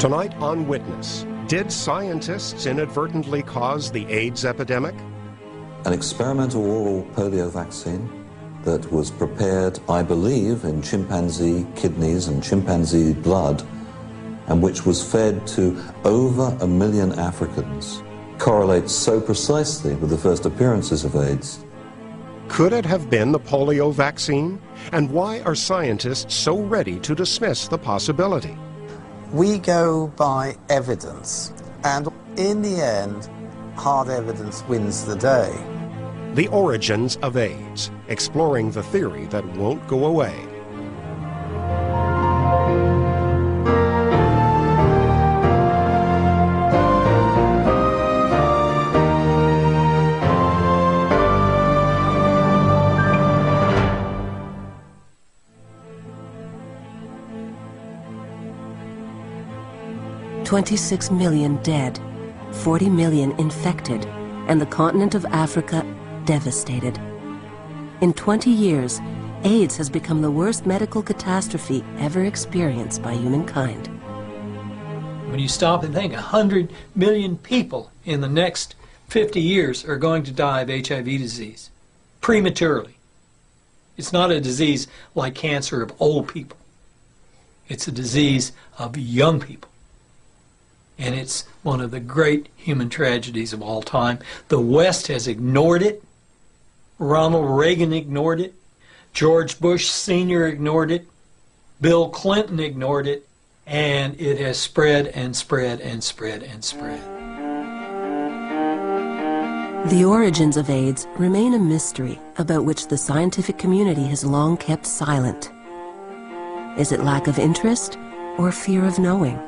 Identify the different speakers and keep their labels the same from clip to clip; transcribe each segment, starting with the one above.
Speaker 1: Tonight on Witness, did scientists inadvertently cause the AIDS epidemic?
Speaker 2: An experimental oral polio vaccine that was prepared, I believe, in chimpanzee kidneys and chimpanzee blood, and which was fed to over 1 million Africans, correlates so precisely with the first appearances of AIDS.
Speaker 1: Could it have been the polio vaccine? And why are scientists so ready to dismiss the possibility?
Speaker 3: We go by evidence, and in the end, hard evidence wins the day.
Speaker 1: The origins of AIDS, exploring the theory that won't go away.
Speaker 4: "26 million dead, 40 million infected, and the continent of Africa devastated. In 20 years, AIDS has become the worst medical catastrophe ever experienced by humankind."
Speaker 5: When you stop and think, 100 million people in the next 50 years are going to die of HIV disease prematurely. It's not a disease like cancer of old people. It's a disease of young people. And it's one of the great human tragedies of all time. The West has ignored it. Ronald Reagan ignored it. George Bush Sr. ignored it. Bill Clinton ignored it. And it has spread and spread and spread and spread.
Speaker 4: The origins of AIDS remain a mystery about which the scientific community has long kept silent. Is it lack of interest or fear of knowing?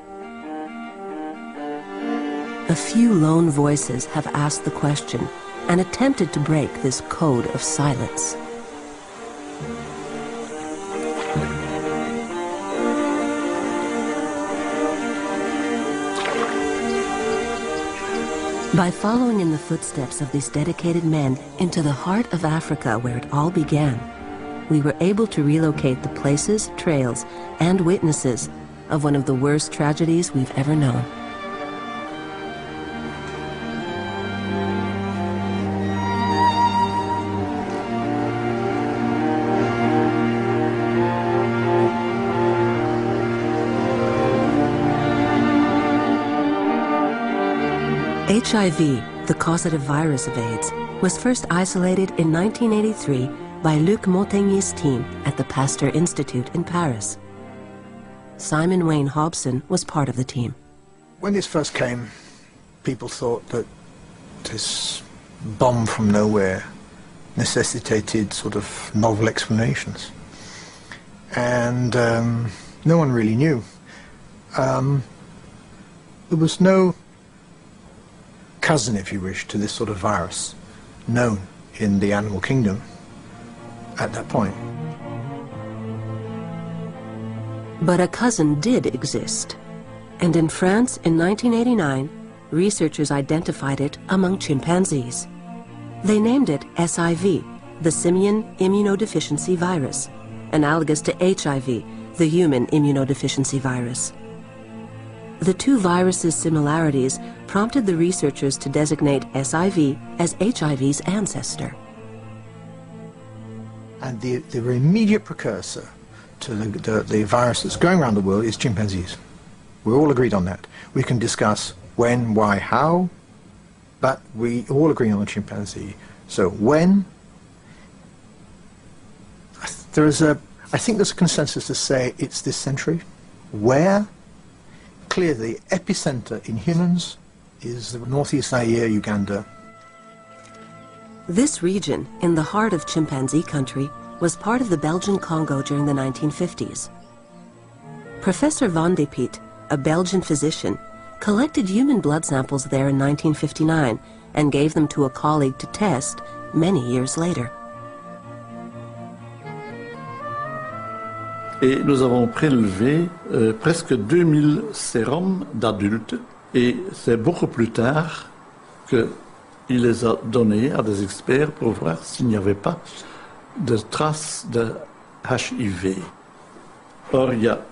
Speaker 4: A few lone voices have asked the question and attempted to break this code of silence. By following in the footsteps of these dedicated men into the heart of Africa where it all began, we were able to relocate the places, trails, and witnesses of one of the worst tragedies we've ever known. HIV, the causative virus of AIDS, was first isolated in 1983 by Luc Montaigne's team at the Pasteur Institute in Paris. Simon Wayne Hobson was part of the team.
Speaker 6: When this first came, people thought that this bomb from nowhere necessitated sort of novel explanations. And no one really knew. There was no cousin, if you wish, to this sort of virus known in the animal kingdom at that point.
Speaker 4: But a cousin did exist, and in France in 1989, researchers identified it among chimpanzees. They named it SIV, the simian immunodeficiency virus, analogous to HIV, the human immunodeficiency virus. The two viruses' similarities prompted the researchers to designate SIV as HIV's ancestor.
Speaker 6: And the immediate precursor to the virus that's going around the world is chimpanzees. We're all agreed on that. We can discuss when, why, how, but we all agree on the chimpanzee. So when, I think there's a consensus to say it's this century. Where? Clearly, the epicenter in humans is the northeast Zaire, Uganda.
Speaker 4: This region, in the heart of chimpanzee country, was part of the Belgian Congo during the 1950s. Professor Van de Piet, a Belgian physician, collected human blood samples there in 1959 and gave them to a colleague to test many years later.
Speaker 7: Et nous avons prélevé presque 2000 sérums d'adultes, et c'est beaucoup plus tard qu'il les a donnés à des experts pour voir s'il n'y avait pas de traces de HIV. Or, il y a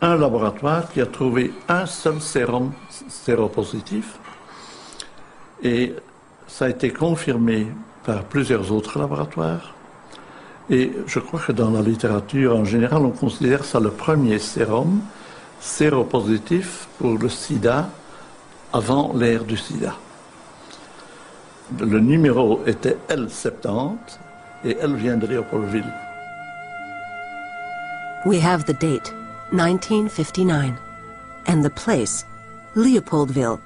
Speaker 7: un laboratoire qui a trouvé un seul sérum séropositif et ça a été confirmé par plusieurs autres laboratoires. Et je crois que dans la littérature en général, on considère ça le premier sérum séropositif pour le sida avant l'ère du sida. Le numéro était L70 et elle vient de Léopoldville.
Speaker 4: We have the date, 1959, and the place, Leopoldville,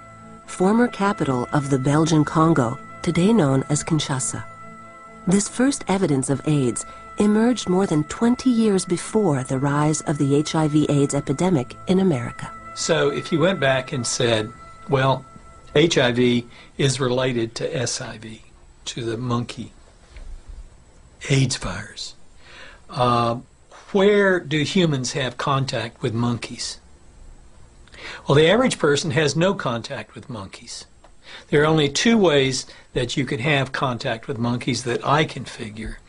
Speaker 4: former capital of the Belgian Congo, today known as Kinshasa. This first evidence of AIDS emerged more than 20 years before the rise of the HIV/AIDS epidemic in America.
Speaker 5: So if you went back and said, well, HIV is related to SIV, to the monkey AIDS virus, where do humans have contact with monkeys? Well, the average person has no contact with monkeys. There are only two ways that you can have contact with monkeys that I can figure.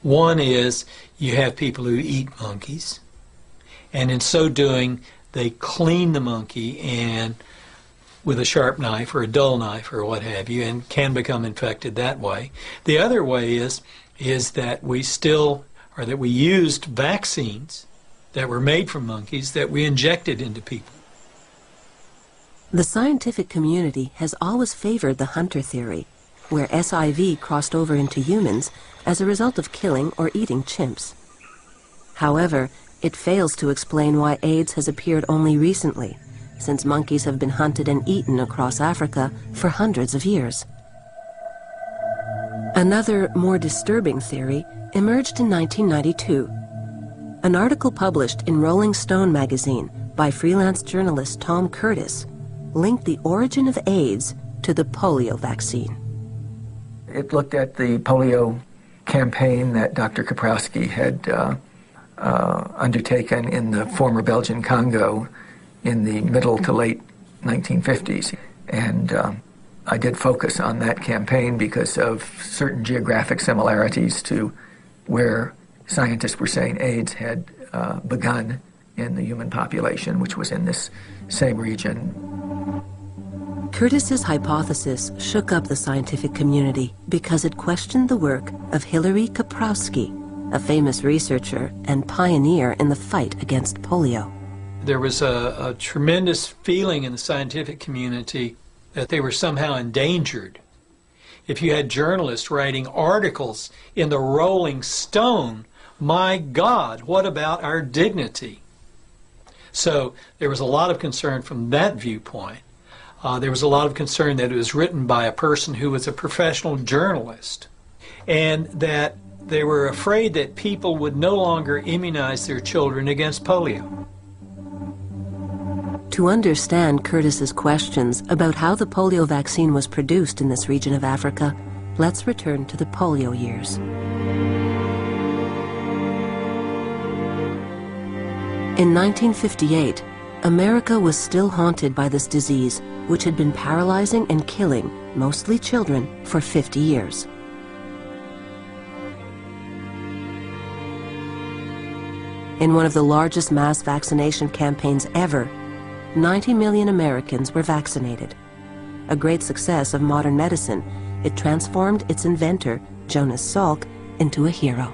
Speaker 5: One is you have people who eat monkeys, and in so doing, they clean the monkey and with a sharp knife or a dull knife or what have you, and can become infected that way. The other way is that we used vaccines that were made from monkeys that we injected into people.
Speaker 4: The scientific community has always favored the hunter theory, where SIV crossed over into humans as a result of killing or eating chimps. However, it fails to explain why AIDS has appeared only recently, since monkeys have been hunted and eaten across Africa for hundreds of years. Another, more disturbing theory emerged in 1992. An article published in Rolling Stone magazine by freelance journalist Tom Curtis linked the origin of AIDS to the polio vaccine.
Speaker 8: It looked at the polio campaign that Dr. Kaprowski had undertaken in the former Belgian Congo in the middle to late 1950s. And I did focus on that campaign because of certain geographic similarities to where scientists were saying AIDS had begun in the human population, which was in this same region.
Speaker 4: Curtis's hypothesis shook up the scientific community because it questioned the work of Hilary Kaprowski, a famous researcher and pioneer in the fight against polio.
Speaker 5: There was a tremendous feeling in the scientific community that they were somehow endangered. If you had journalists writing articles in the Rolling Stone, my God, what about our dignity? So there was a lot of concern from that viewpoint. There was a lot of concern that it was written by a person who was a professional journalist, and that they were afraid that people would no longer immunize their children against polio.
Speaker 4: To understand Curtis's questions about how the polio vaccine was produced in this region of Africa, let's return to the polio years. In 1958, America was still haunted by this disease, which had been paralyzing and killing mostly children for 50 years. In one of the largest mass vaccination campaigns ever, 90 million Americans were vaccinated. A great success of modern medicine, it transformed its inventor, Jonas Salk, into a hero.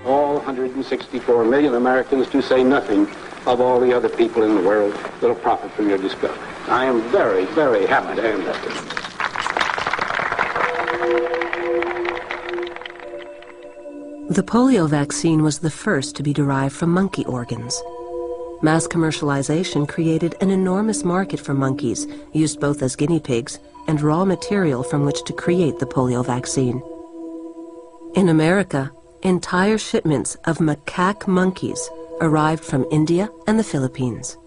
Speaker 9: All 164 million Americans, to say nothing of all the other people in the world, will profit from your discovery. I am very, very happy to have that.
Speaker 4: The polio vaccine was the first to be derived from monkey organs. Mass commercialization created an enormous market for monkeys, used both as guinea pigs and raw material from which to create the polio vaccine. In America, entire shipments of macaque monkeys arrived from India and the Philippines.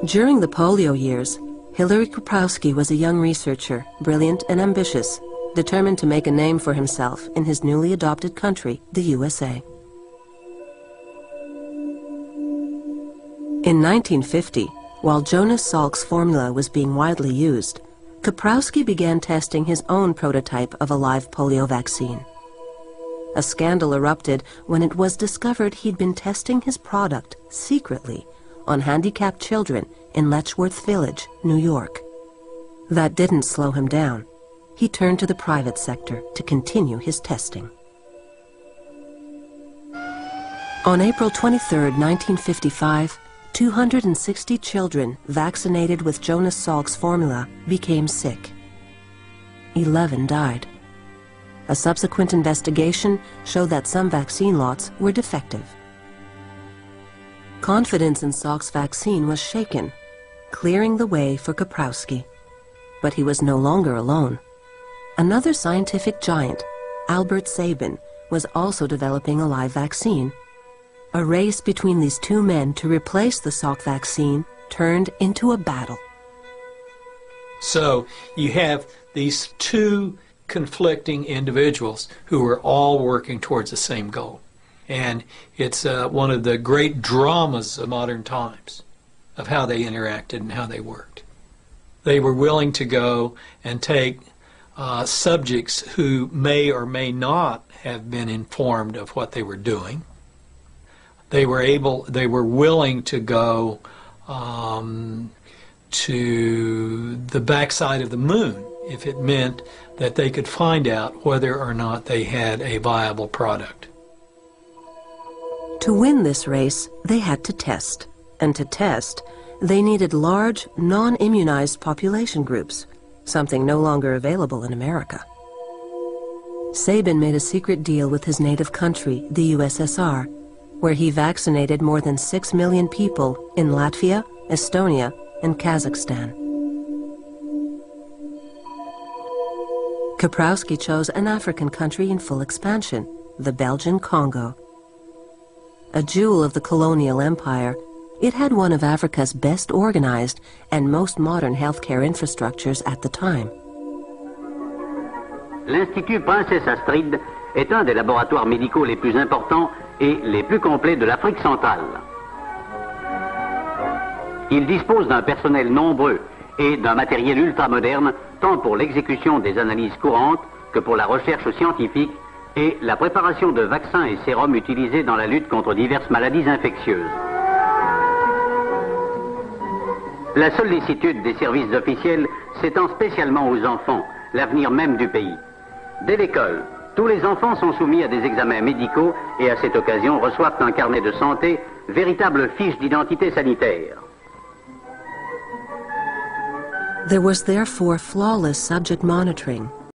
Speaker 4: During the polio years, Hilary Kaprowski was a young researcher, brilliant and ambitious, determined to make a name for himself in his newly adopted country, the USA. In 1950, while Jonas Salk's formula was being widely used, Kaprowski began testing his own prototype of a live polio vaccine. A scandal erupted when it was discovered he'd been testing his product secretly on handicapped children in Letchworth Village, New York. That didn't slow him down. He turned to the private sector to continue his testing. On April 23, 1955, 260 children vaccinated with Jonas Salk's formula became sick. 11 died. A subsequent investigation showed that some vaccine lots were defective. Confidence in Salk's vaccine was shaken, clearing the way for Kaprowski. But he was no longer alone. Another scientific giant, Albert Sabin, was also developing a live vaccine. A race between these two men to replace the Salk vaccine turned into a battle.
Speaker 5: So you have these two conflicting individuals who are all working towards the same goal. And it's one of the great dramas of modern times, of how they interacted and how they worked. They were willing to go and take subjects who may or may not have been informed of what they were doing. They were willing to go to the backside of the moon if it meant that they could find out whether or not they had a viable product.
Speaker 4: To win this race, they had to test. And to test, they needed large, non-immunized population groups, something no longer available in America. Sabin made a secret deal with his native country, the USSR, where he vaccinated more than 6 million people in Latvia, Estonia, and Kazakhstan. Kaprowski chose an African country in full expansion, the Belgian Congo. A jewel of the colonial empire, it had one of Africa's best organized and most modern healthcare infrastructures at the time.
Speaker 10: L'Institut Princesse Astrid est un des laboratoires médicaux les plus importants et les plus complets de l'Afrique centrale. Il dispose d'un personnel nombreux et d'un matériel ultramoderne, tant pour l'exécution des analyses courantes que pour la recherche scientifique et la préparation de vaccins et sérums utilisés dans la lutte contre diverses maladies infectieuses. La sollicitude des services officiels s'étend spécialement aux enfants, l'avenir même du pays. Dès l'école, tous les enfants sont soumis à des examens médicaux et à cette occasion reçoivent un carnet de santé, véritable fiche d'identité sanitaire.
Speaker 4: There was therefore flawless subject monitoring